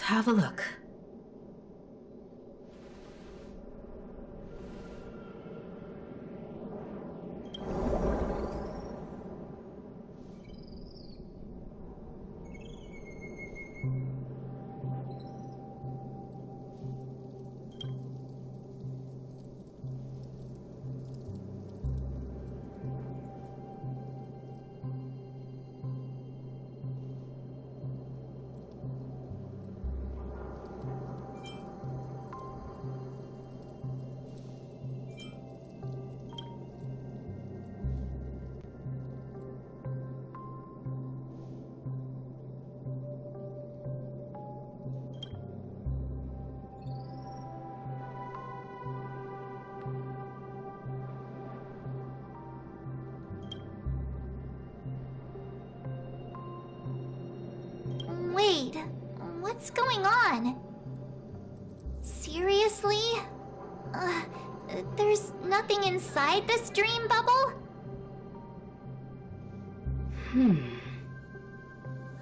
have a look. Wait, what's going on? Seriously? There's nothing inside this dream bubble?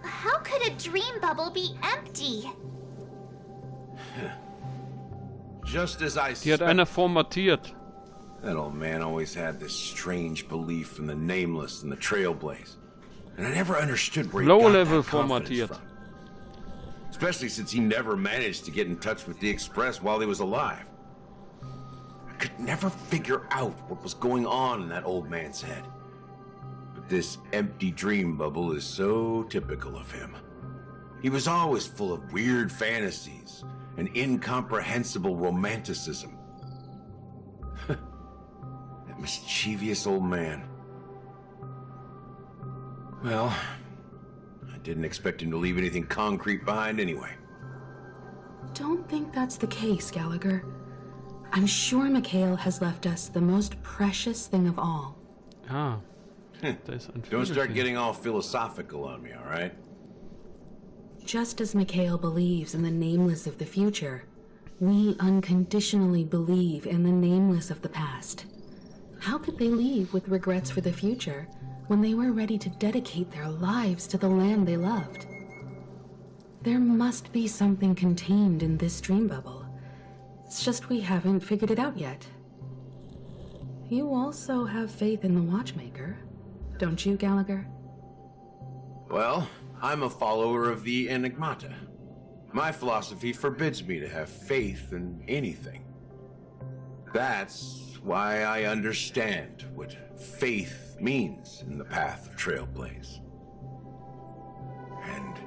How could a dream bubble be empty? Just as I Die hat einer formatiert. That old man always had this strange belief in the nameless and the trailblaze. And I never understood where he got Low-level that confidence formatiert. from. Especially since he never managed to get in touch with the Express while he was alive. I could never figure out what was going on in that old man's head. But this empty dream bubble is so typical of him. He was always full of weird fantasies and incomprehensible romanticism. That mischievous old man. Well, I didn't expect him to leave anything concrete behind anyway. Don't think that's the case, Gallagher. I'm sure Mikhail has left us the most precious thing of all. Ah. Da ist ein Don't start Vögelchen. getting all philosophical on me, all right? Just as Mikhail believes in the nameless of the future, we unconditionally believe in the nameless of the past. How could they leave with regrets for the future when they were ready to dedicate their lives to the land they loved? There must be something contained in this dream bubble. It's just we haven't figured it out yet. You also have faith in the Watchmaker, don't you, Gallagher? Well, I'm a follower of the Enigmata. My philosophy forbids me to have faith in anything. That's why I understand what faith means in the path of Trailblaze. And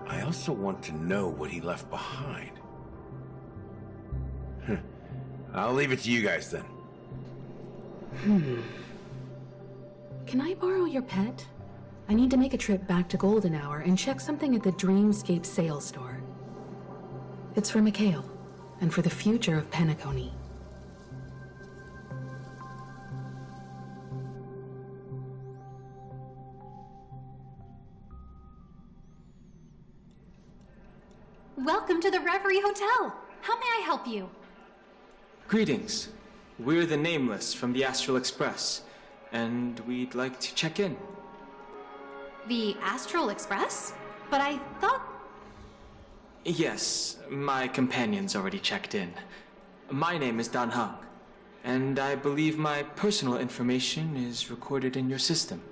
I also want to know what he left behind. I'll leave it to you guys then. Can I borrow your pet? I need to make a trip back to Golden Hour and check something at the Dreamscape sales store. It's for Mikhail, and for the future of Penacony. Welcome to the Reverie Hotel. How may I help you? Greetings. We're the Nameless from the Astral Express, and we'd like to check in. The Astral Express? But I thought... Yes, my companion's already checked in. My name is Dan Hang, and I believe my personal information is recorded in your system.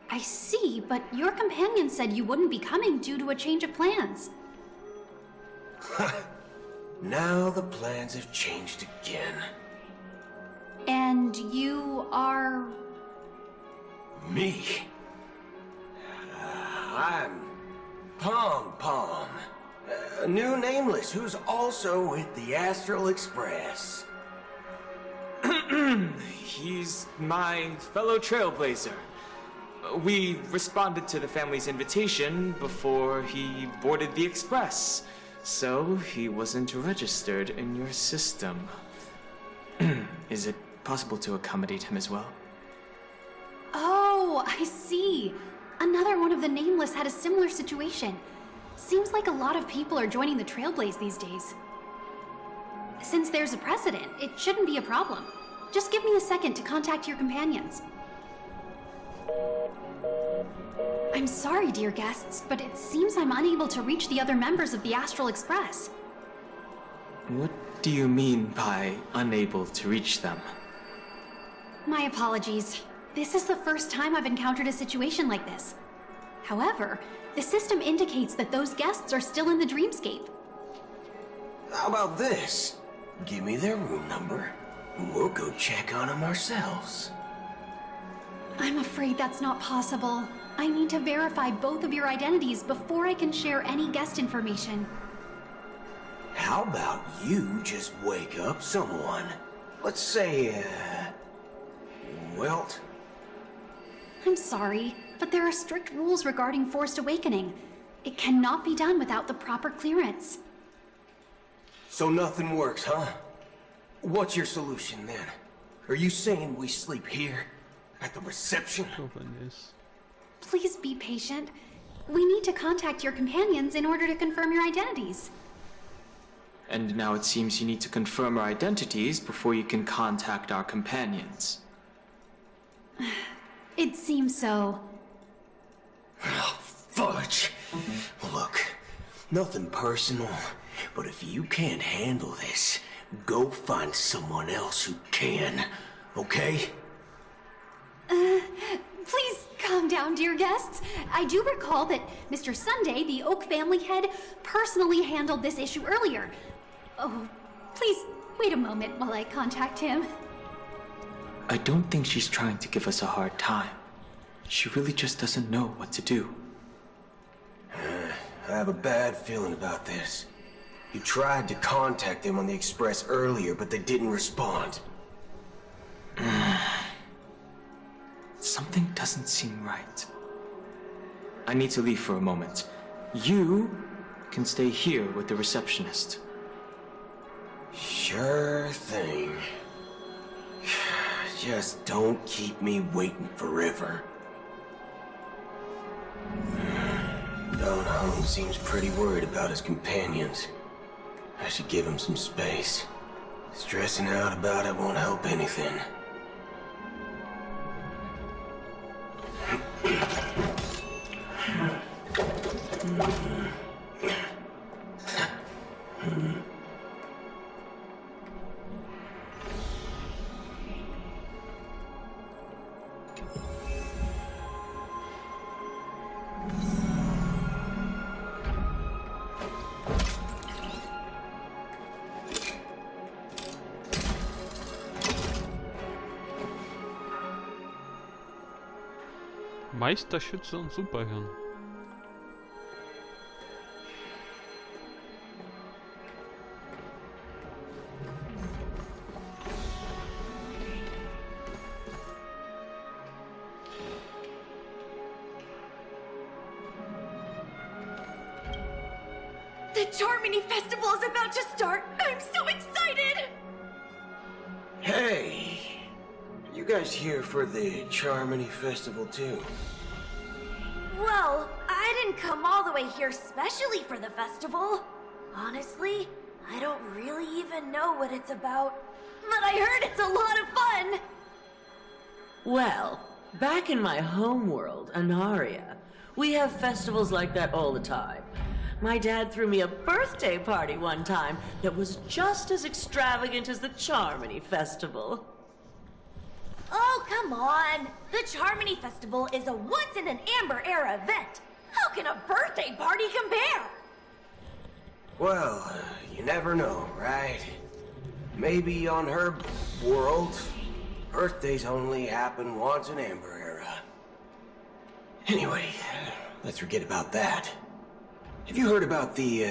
I see, but your companion said you wouldn't be coming due to a change of plans. Now the plans have changed again. And you are... Me? I'm Pom Pom, a new Nameless who's also with the Astral Express. He's my fellow trailblazer. We responded to the family's invitation before he boarded the express, so he wasn't registered in your system. Is it possible to accommodate him as well? Oh, I see. Another one of the Nameless had a similar situation. Seems like a lot of people are joining the Trailblaze these days. Since there's a precedent, it shouldn't be a problem. Just give me a second to contact your companions. I'm sorry, dear guests, but it seems I'm unable to reach the other members of the Astral Express. What do you mean by unable to reach them? My apologies. This is the first time I've encountered a situation like this. However, the system indicates that those guests are still in the dreamscape. How about this? Give me their room number, and we'll go check on them ourselves. I'm afraid that's not possible. I need to verify both of your identities before I can share any guest information. How about you just wake up someone? Let's say, Welt? I'm sorry, but there are strict rules regarding forced awakening. It cannot be done without the proper clearance. So nothing works, huh? What's your solution then? Are you saying we sleep here? At the reception? Please be patient. We need to contact your companions in order to confirm your identities. And now it seems you need to confirm our identities before you can contact our companions. It seems so. Oh, fudge. Look, nothing personal, but if you can't handle this, go find someone else who can, okay? Please calm down, dear guests. I do recall that Mr. Sunday, the Oak family head, personally handled this issue earlier. Oh, please wait a moment while I contact him. I don't think she's trying to give us a hard time. She really just doesn't know what to do. I have a bad feeling about this. You tried to contact them on the Express earlier, but they didn't respond. Something doesn't seem right. I need to leave for a moment. You can stay here with the receptionist. Sure thing. Just don't keep me waiting forever. Don Hung seems pretty worried about his companions. I should give him some space. Stressing out about it won't help anything. Meisterschütze und Superhirn. The Charmony Festival is about to start! I'm so excited! Hey! You guys here for the Charmony Festival too? Well, I didn't come all the way here specially for the festival. Honestly, I don't really even know what it's about. But I heard it's a lot of fun! Well, back in my homeworld, Anaria, we have festivals like that all the time. My dad threw me a birthday party one time that was just as extravagant as the Charmony Festival. Oh, come on! The Charmony Festival is a once-in-an-Amber-era event! How can a birthday party compare? Well, you never know, right? Maybe on her world, birthdays only happen once in Amber Era. Anyway, let's forget about that. Have you heard about the,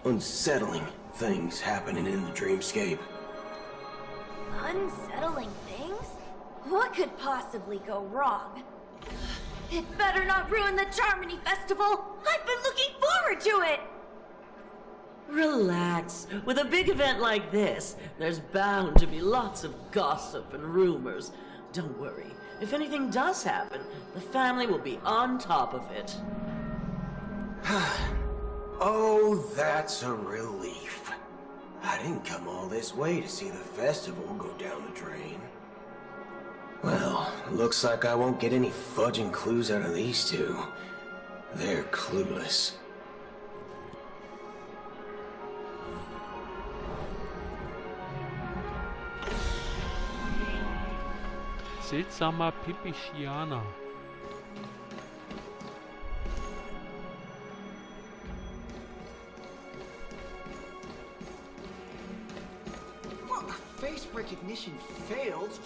unsettling things happening in the dreamscape? Unsettling things? What could possibly go wrong? It better not ruin the Charmony Festival! I've been looking forward to it! Relax. With a big event like this, there's bound to be lots of gossip and rumors. Don't worry. If anything does happen, the family will be on top of it. Oh, that's a relief. I didn't come all this way to see the festival go down the drain. Well, looks like I won't get any fudging clues out of these two. They're clueless. Seltsamer Pipischianer. Well, face recognition failed.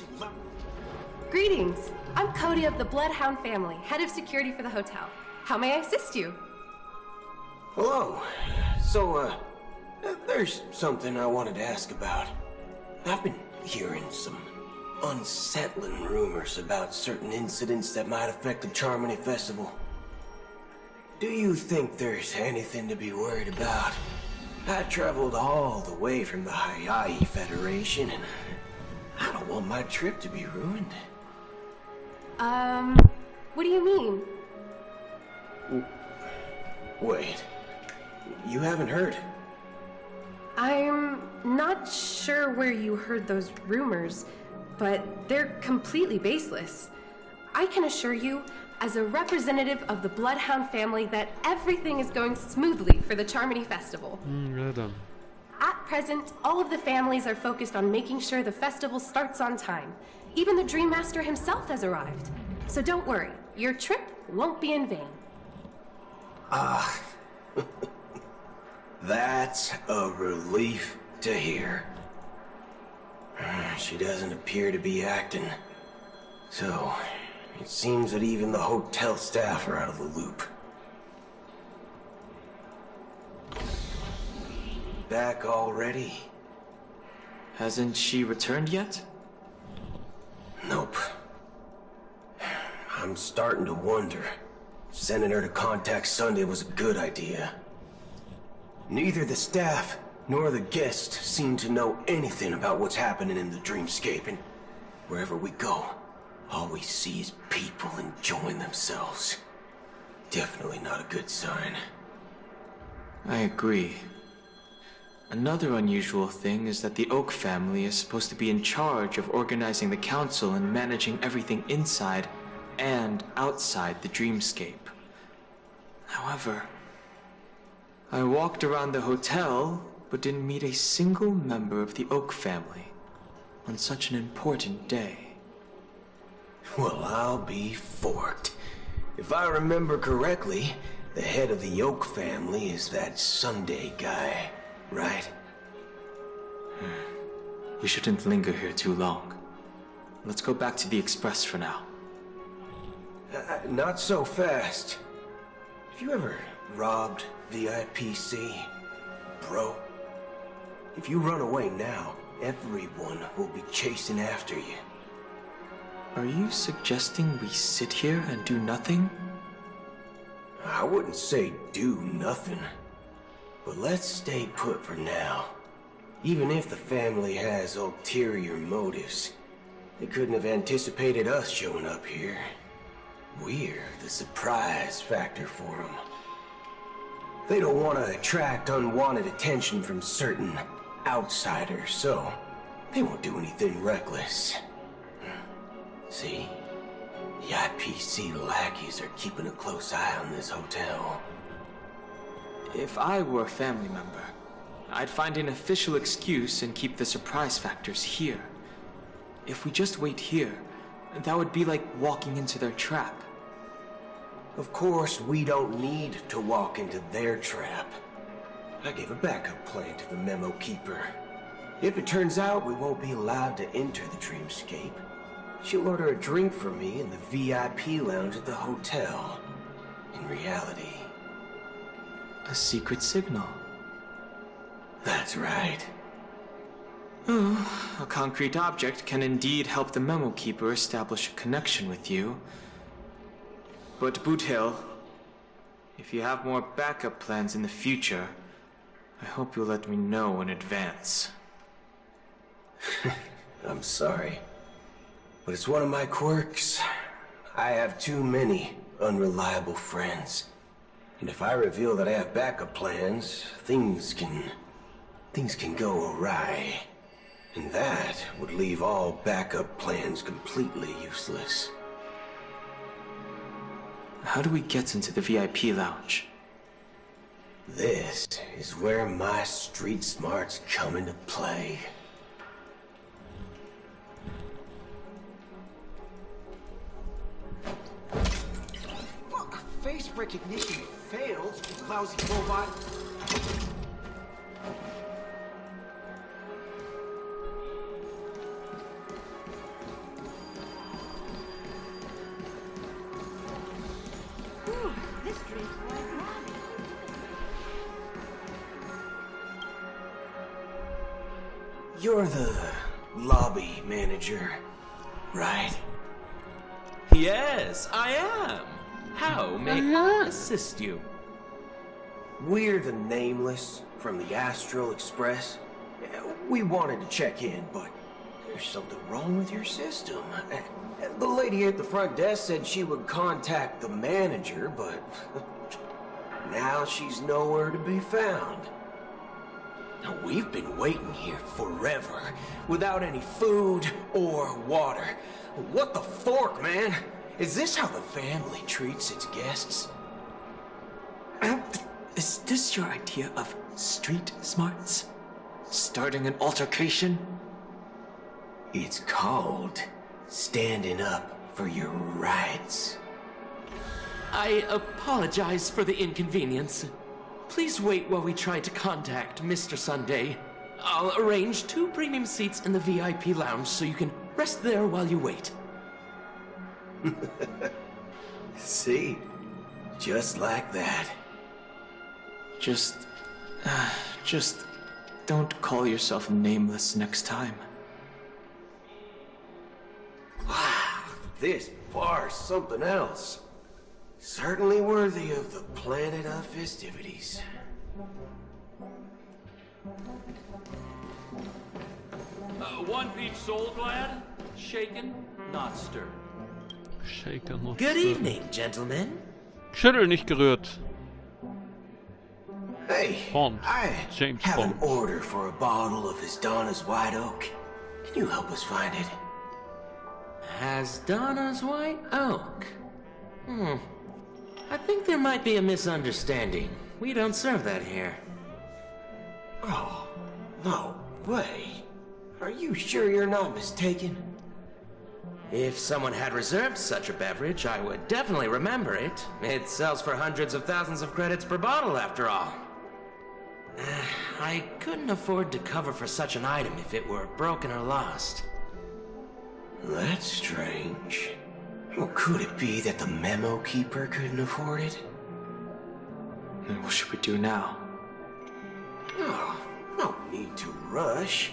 Greetings. I'm Cody of the Bloodhound family, head of security for the hotel. How may I assist you? Hello. So, there's something I wanted to ask about. I've been hearing some unsettling rumors about certain incidents that might affect the Charmony Festival. Do you think there's anything to be worried about? I traveled all the way from the Hawaii Federation, and I don't want my trip to be ruined. What do you mean? Wait, you haven't heard? I'm not sure where you heard those rumors, but they're completely baseless. I can assure you, as a representative of the Bloodhound family, that everything is going smoothly for the Charmony Festival. Ja dann. At present, all of the families are focused on making sure the festival starts on time. Even the Dream Master himself has arrived. So don't worry, your trip won't be in vain. That's a relief to hear. She doesn't appear to be acting. So, it seems that even the hotel staff are out of the loop. Back already? Hasn't she returned yet? Nope. I'm starting to wonder. Sending her to contact Sunday was a good idea. Neither the staff nor the guests seem to know anything about what's happening in the dreamscape, and wherever we go, all we see is people enjoying themselves. Definitely not a good sign. I agree. Another unusual thing is that the Oak family is supposed to be in charge of organizing the council and managing everything inside and outside the dreamscape. However, I walked around the hotel but didn't meet a single member of the Oak family on such an important day. Well, I'll be forked. If I remember correctly, the head of the Oak family is that Sunday guy, right? We shouldn't linger here too long. Let's go back to the Express for now. Not so fast. Have you ever robbed VIPC, bro? If you run away now, everyone will be chasing after you. Are you suggesting we sit here and do nothing? I wouldn't say do nothing, but let's stay put for now. Even if the family has ulterior motives, they couldn't have anticipated us showing up here. We're the surprise factor for them. They don't want to attract unwanted attention from certain outsiders, so they won't do anything reckless. See? The IPC lackeys are keeping a close eye on this hotel. If I were a family member, I'd find an official excuse and keep the surprise factors here. If we just wait here, that would be like walking into their trap. Of course, we don't need to walk into their trap. I gave a backup plan to the memo keeper. If it turns out we won't be allowed to enter the dreamscape, she'll order a drink for me in the VIP lounge at the hotel. In reality, A secret signal. that's right. A concrete object can indeed help the memo keeper establish a connection with you. But Boot Hill, if you have more backup plans in the future, I hope you'll let me know in advance. I'm sorry, but it's one of my quirks. I have too many unreliable friends. And if I reveal that I have backup plans, things can go awry. And that would leave all backup plans completely useless. How do we get into the VIP lounge? This is where my street smarts come into play. Face recognition failed, you lousy robot. You're the lobby manager, right? Yes, I am. How may I assist you? We're the Nameless from the Astral Express. We wanted to check in, but there's something wrong with your system. The lady at the front desk said she would contact the manager, but now she's nowhere to be found. Now, we've been waiting here forever, without any food or water. What the fork, man? Is this how the family treats its guests? Is this your idea of street smarts? Starting an altercation? It's called standing up for your rights. I apologize for the inconvenience. Please wait while we try to contact Mr. Sunday. I'll arrange 2 premium seats in the VIP lounge so you can rest there while you wait. See? Just like that. Just don't call yourself Nameless next time. Wow, this bar's something else. Certainly worthy of the planet of festivities. One peach soul glad, shaken, not stirred. Shaker not Good stirred. evening, gentlemen. Schüttel, nicht gerührt. Hey, Bond. I James have Bond. an order for a bottle of His Donna's White Oak. Can you help us find it? Donna's White Oak. I think there might be a misunderstanding. We don't serve that here. Oh, no way. Are you sure you're not mistaken? If someone had reserved such a beverage, I would definitely remember it. It sells for hundreds of thousands of credits per bottle, after all. I couldn't afford to cover for such an item if it were broken or lost. That's strange. Well, could it be that the memo keeper couldn't afford it? Then what should we do now? Oh, no need to rush.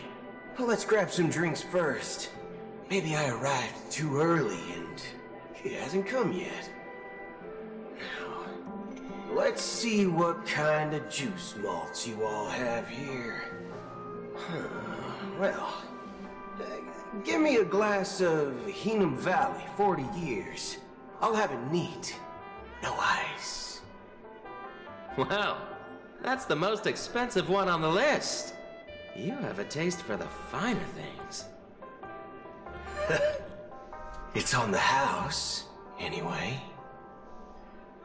Well, let's grab some drinks first. Maybe I arrived too early and he hasn't come yet. Now, let's see what kind of juice malts you all have here. Well, give me a glass of Heenum Valley, 40 years. I'll have it neat. No ice. Wow, that's the most expensive one on the list. You have a taste for the finer things. It's on the house, anyway.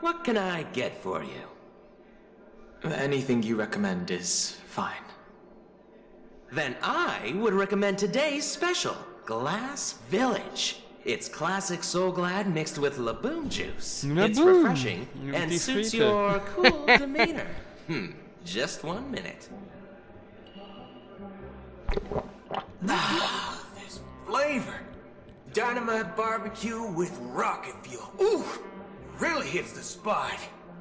What can I get for you? Anything you recommend is fine. Then I would recommend today's special, Glass Village. It's classic Soul Glad mixed with Laboon juice. It's Laboon. refreshing and Die suits Friete. your cool demeanor. Just 1 minute. Ah, this flavor. Dynamite barbecue with rocket fuel. Ooh, really hits the spot.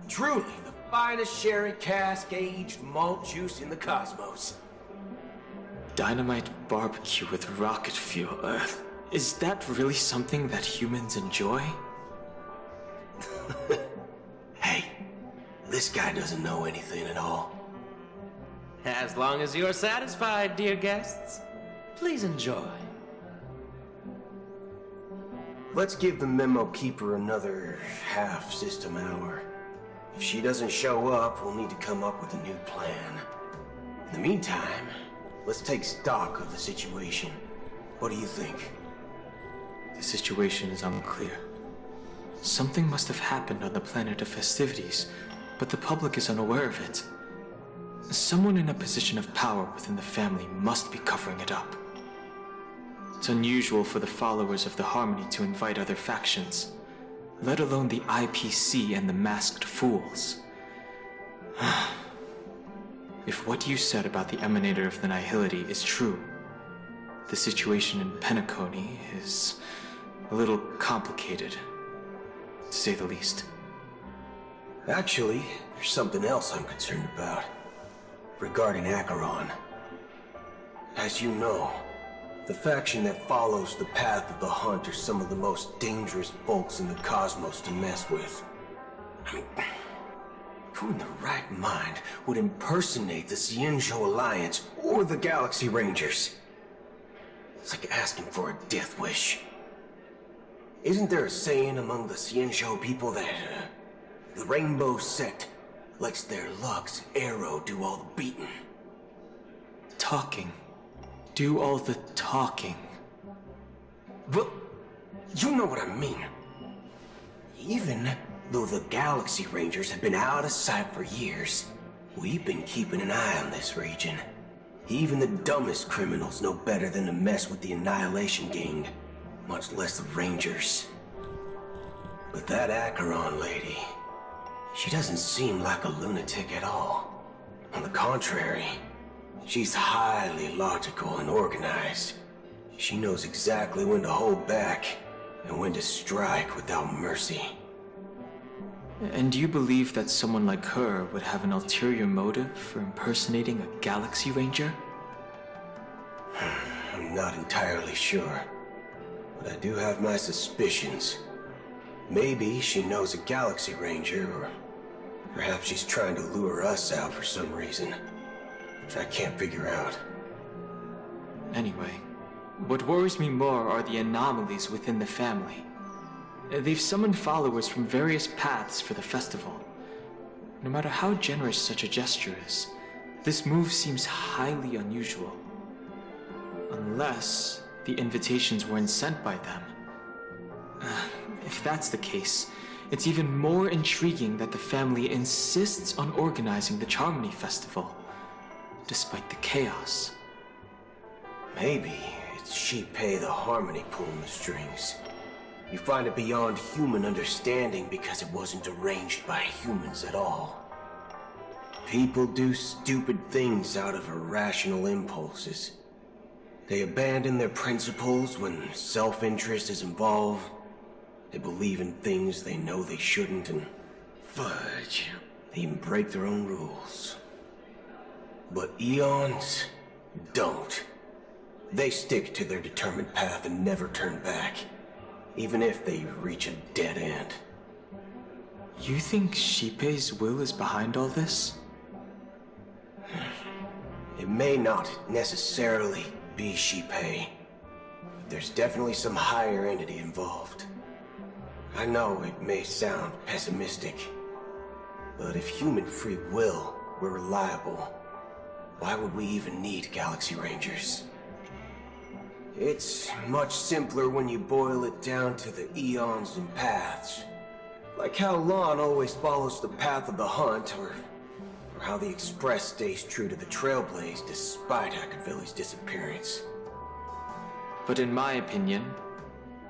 Truly the finest sherry cask-aged malt juice in the cosmos. Dynamite barbecue with rocket fuel. Is that really something that humans enjoy? Hey, this guy doesn't know anything at all. As long as you're satisfied, dear guests, please enjoy. Let's give the memo keeper another half system hour. If she doesn't show up, we'll need to come up with a new plan. In the meantime, let's take stock of the situation. What do you think? The situation is unclear. Something must have happened on the planet of festivities, but the public is unaware of it. Someone in a position of power within the family must be covering it up. It's unusual for the followers of the Harmony to invite other factions, let alone the IPC and the Masked Fools. If what you said about the Emanator of the Nihility is true, the situation in Penacony is a little complicated, to say the least. Actually, there's something else I'm concerned about. Regarding Acheron. As you know, the faction that follows the path of the hunt are some of the most dangerous folks in the cosmos to mess with. I mean, who in the right mind would impersonate the Xianzhou Alliance or the Galaxy Rangers? It's like asking for a death wish. Isn't there a saying among the Xianzhou people that the Rainbow Sect lets their Lux arrow do all the beating? Talking. Do all the talking. Well, you know what I mean. Even though the Galaxy Rangers have been out of sight for years, we've been keeping an eye on this region. Even the dumbest criminals know better than to mess with the Annihilation Gang, much less the Rangers. But that Acheron lady, she doesn't seem like a lunatic at all. On the contrary, she's highly logical and organized. She knows exactly when to hold back and when to strike without mercy. And do you believe that someone like her would have an ulterior motive for impersonating a Galaxy Ranger? I'm not entirely sure, but I do have my suspicions. Maybe she knows a Galaxy Ranger, or perhaps she's trying to lure us out for some reason, which I can't figure out. Anyway, what worries me more are the anomalies within the family. They've summoned followers from various paths for the festival. No matter how generous such a gesture is, this move seems highly unusual. Unless the invitations weren't sent by them. If that's the case, it's even more intriguing that the family insists on organizing the Charmony Festival, despite the chaos. Maybe it's Shipei the Harmony pulling the strings. You find it beyond human understanding because it wasn't arranged by humans at all. People do stupid things out of irrational impulses. They abandon their principles when self-interest is involved. They believe in things they know they shouldn't, and fudge, they even break their own rules. But Eons don't. They stick to their determined path and never turn back, even if they reach a dead end. You think Shipei's will is behind all this? It may not necessarily be Shipei. There's definitely some higher entity involved. I know it may sound pessimistic, but if human free will were reliable, why would we even need Galaxy Rangers? It's much simpler when you boil it down to the eons and paths. Like how Lon always follows the path of the hunt, or how the Express stays true to the Trailblaze despite Akavili's disappearance. But in my opinion,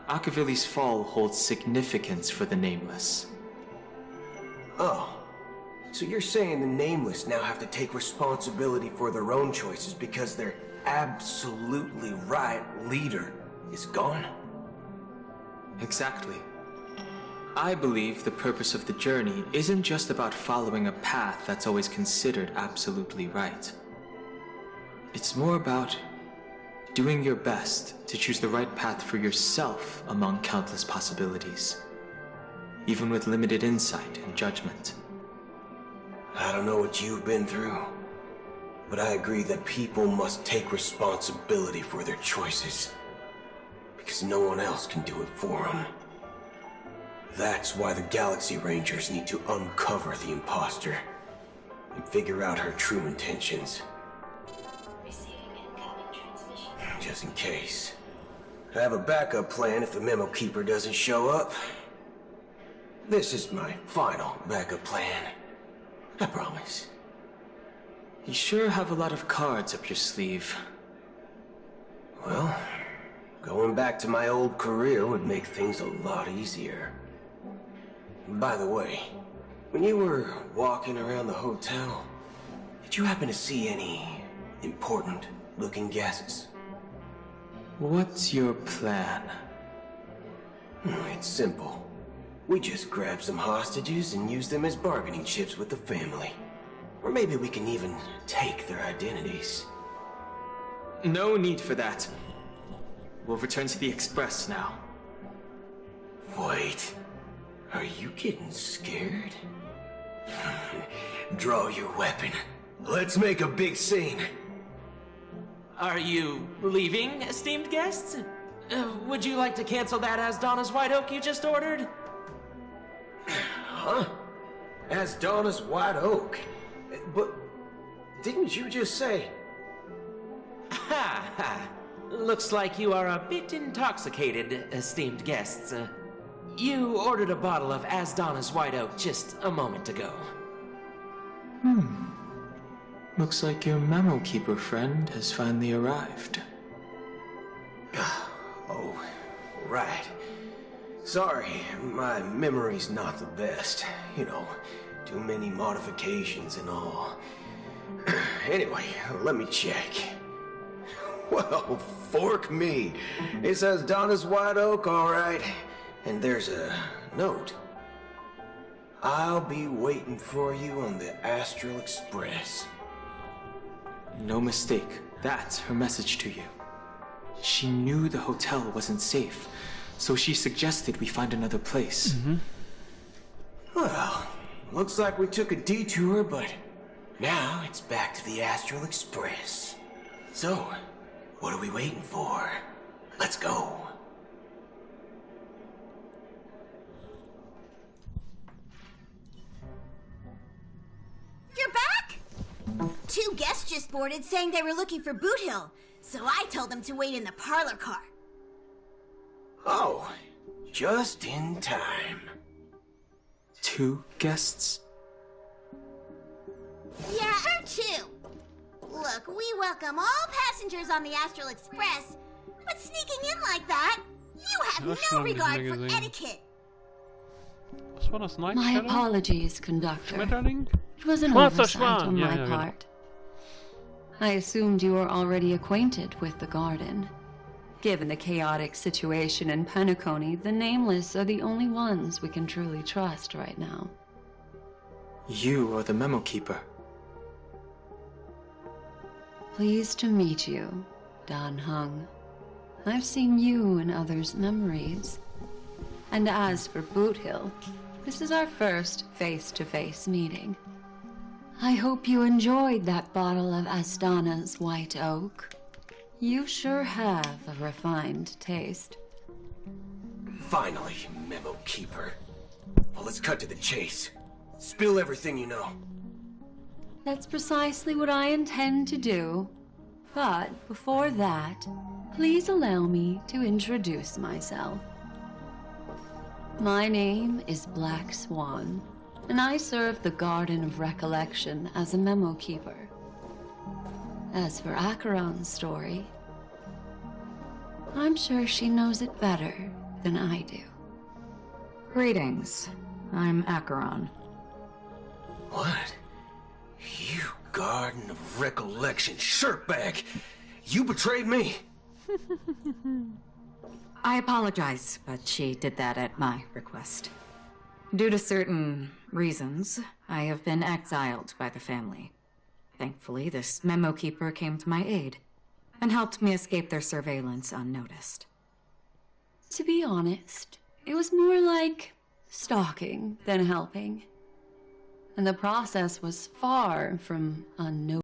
Akavili's fall holds significance for the Nameless. Oh, so you're saying the Nameless now have to take responsibility for their own choices because their absolutely right leader is gone? Exactly. I believe the purpose of the journey isn't just about following a path that's always considered absolutely right. It's more about doing your best to choose the right path for yourself among countless possibilities, even with limited insight and judgment. I don't know what you've been through, but I agree that people must take responsibility for their choices, because no one else can do it for them. That's why the Galaxy Rangers need to uncover the imposter and figure out her true intentions. Receiving just in case. I have a backup plan if the memo keeper doesn't show up. This is my final backup plan. I promise. You sure have a lot of cards up your sleeve. Well, going back to my old career would make things a lot easier. By the way, when you were walking around the hotel, did you happen to see any important-looking guests? What's your plan? It's simple. We just grab some hostages and use them as bargaining chips with the family. Or maybe we can even take their identities. No need for that. We'll return to the Express now. Wait, are you getting scared? Draw your weapon. Let's make a big scene. Are you leaving, esteemed guests? Would you like to cancel that Asdana's White Oak you just ordered? Huh? Asdana's White Oak? But didn't you just say... Ha ha! Looks like you are a bit intoxicated, esteemed guests. You ordered a bottle of Asdana's White Oak just a moment ago. Looks like your memo keeper friend has finally arrived. Oh, right. Sorry, my memory's not the best. You know, too many modifications and all. Anyway, let me check. Well, fork me. It says Donna's White Oak, all right. And there's a note. I'll be waiting for you on the Astral Express. No mistake. That's her message to you. She knew the hotel wasn't safe, so she suggested we find another place. Well, looks like we took a detour, but now it's back to the Astral Express. So, what are we waiting for? Let's go. You're back? Two guests just boarded saying they were looking for Boot Hill, so I told them to wait in the parlor car. Oh, just in time. Two guests? Yeah, two. Look, we welcome all passengers on the Astral Express, but sneaking in like that, you have no regard for etiquette. Was war das? Night My Shadow? apologies, conductor. Schmetterling? It was an Schwarzer oversight Schwan. on Ja, my ja, genau. part. I assumed you were already acquainted with the garden. Given the chaotic situation in Penacony, the Nameless are the only ones we can truly trust right now. You are the memo keeper. Pleased to meet you, Dan Hung. I've seen you in others' memories. And as for Boot Hill, this is our first face-to-face meeting. I hope you enjoyed that bottle of Astana's White Oak. You sure have a refined taste. Finally, Memo Keeper. Well, let's cut to the chase. Spill everything you know. That's precisely what I intend to do. But before that, please allow me to introduce myself. My name is Black Swan, and I serve the Garden of Recollection as a memo keeper. As for Acheron's story, I'm sure she knows it better than I do. Greetings. I'm Acheron. What? You Garden of Recollection shirtbag! You betrayed me! I apologize, but she did that at my request. Due to certain reasons, I have been exiled by the family. Thankfully, this memo keeper came to my aid and helped me escape their surveillance unnoticed. To be honest, it was more like stalking than helping. And the process was far from unnoticed.